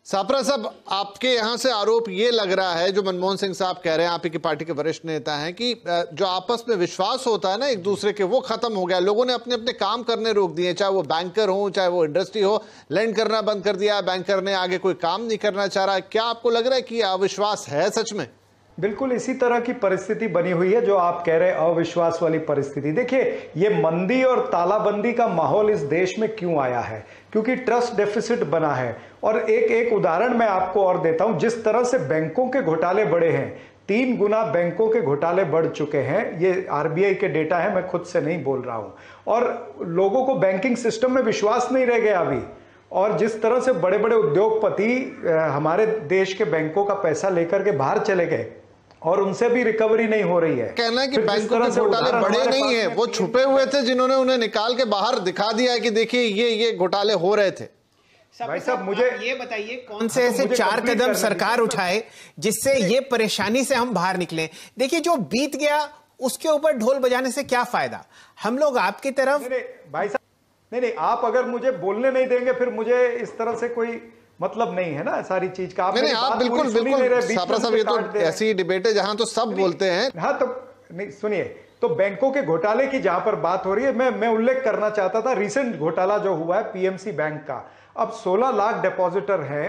सापरा साहब, आपके यहां से आरोप ये लग रहा है, जो मनमोहन सिंह साहब कह रहे हैं, आप ही की पार्टी के वरिष्ठ नेता हैं, कि जो आपस में विश्वास होता है ना एक दूसरे के, वो खत्म हो गया। लोगों ने अपने अपने काम करने रोक दिए, चाहे वो बैंकर हो, चाहे वो इंडस्ट्री हो, लैंड करना बंद कर दिया। बैंकर ने आगे कोई काम नहीं करना चाह रहा। क्या आपको लग रहा है कि अविश्वास है सच में? बिल्कुल इसी तरह की परिस्थिति बनी हुई है जो आप कह रहे हैं, अविश्वास वाली परिस्थिति। देखिए, ये मंदी और तालाबंदी का माहौल इस देश में क्यों आया है? क्योंकि ट्रस्ट डेफिसिट बना है। और एक उदाहरण मैं आपको और देता हूं। जिस तरह से बैंकों के घोटाले बढ़े हैं, 3 गुना बैंकों के घोटाले बढ़ चुके हैं। ये आरबीआई के डेटा है, मैं खुद से नहीं बोल रहा हूं। और लोगों को बैंकिंग सिस्टम में विश्वास नहीं रह गया अभी। और जिस तरह से बड़े बड़े उद्योगपति हमारे देश के बैंकों का पैसा लेकर के बाहर चले गए और उनसे भी रिकवरी नहीं हो रही है। कहना है कि बैंकों के घोटाले बड़े नहीं है, वो छुपे हुए थे, जिन्होंने उन्हें निकाल के बाहर दिखा दिया है कि देखिए ये घोटाले हो रहे थे। भाई साहब, मुझे ये बताइए, कौन से ऐसे 4 कदम सरकार उठाए जिससे ये परेशानी से हम बाहर निकले? देखिए, जो बीत गया उसके ऊपर ढोल बजाने से क्या फायदा? हम लोग आपकी तरफ भाई साहब, नहीं, आप अगर मुझे बोलने नहीं देंगे फिर मुझे इस तरह से कोई मतलब नहीं है ना सारी चीज का। आप बिल्कुल सापरा साहब, ये तो ऐसी डिबेट है जहां तो सब बोलते हैं। हाँ, तो नहीं, सुनिए, तो बैंकों के घोटाले की जहां पर बात हो रही है, मैं उल्लेख करना चाहता था रिसेंट घोटाला जो हुआ है पीएमसी बैंक का। अब 16 लाख डिपॉजिटर हैं,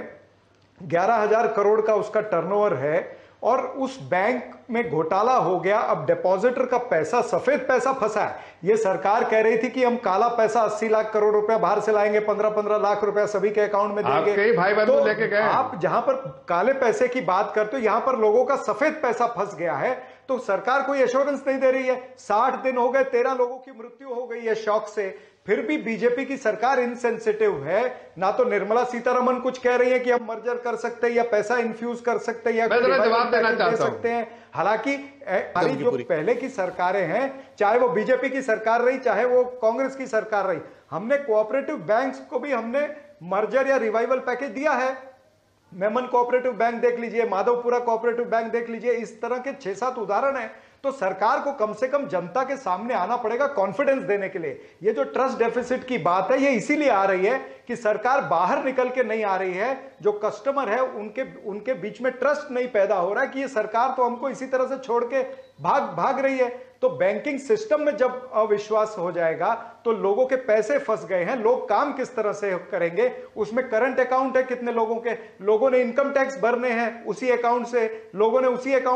11,000 करोड़ का उसका टर्नओवर है, और उस बैंक में घोटाला हो गया। अब डिपॉजिटर का पैसा, सफेद पैसा फंसा है। ये सरकार कह रही थी कि हम काला पैसा 80 लाख करोड़ रुपया बाहर से लाएंगे, 15-15 लाख रुपया सभी के अकाउंट में देंगे। भाई बंधु लेके गए। आप जहां पर काले पैसे की बात करते हो, यहां पर लोगों का सफेद पैसा फंस गया है, तो सरकार कोई एश्योरेंस नहीं दे रही है। 60 दिन हो गए, 13 लोगों की मृत्यु हो गई है शॉक से, फिर भी बीजेपी की सरकार इनसेंसिटिव है। ना तो निर्मला सीतारमण कुछ कह रही है कि हम मर्जर कर सकते हैं या पैसा इन्फ्यूज कर सकते हैं या जवाब देना दे सकते हैं। हालांकि हमारी जो पहले की सरकारें हैं, चाहे वो बीजेपी की सरकार रही, चाहे वो कांग्रेस की सरकार रही, हमने कोऑपरेटिव बैंक्स को भी हमने मर्जर या रिवाइवल पैकेज दिया है। मेमन कोऑपरेटिव बैंक देख लीजिए, माधवपुरा कोऑपरेटिव बैंक देख लीजिए, इस तरह के 6-7 उदाहरण हैं। तो सरकार को कम से कम जनता के सामने आना पड़ेगा कॉन्फिडेंस देने के लिए। ये जो ट्रस्ट डेफिसिट की बात है, ये इसीलिए आ रही है कि सरकार बाहर निकल के नहीं आ रही है। जो कस्टमर है उनके बीच में ट्रस्ट नहीं पैदा हो रहा है कि ये सरकार तो हमको इसी तरह से छोड़ के भाग रही है। तो बैंकिंग सिस्टम में जब अविश्वास हो जाएगा तो लोगों के पैसे फंस गए हैं, लोग काम किस तरह से करेंगे? उसमें करंट अकाउंट है कितने लोगों के, लोगों ने इनकम टैक्स भरने हैं उसी अकाउंट से, लोगों ने उसी अकाउंट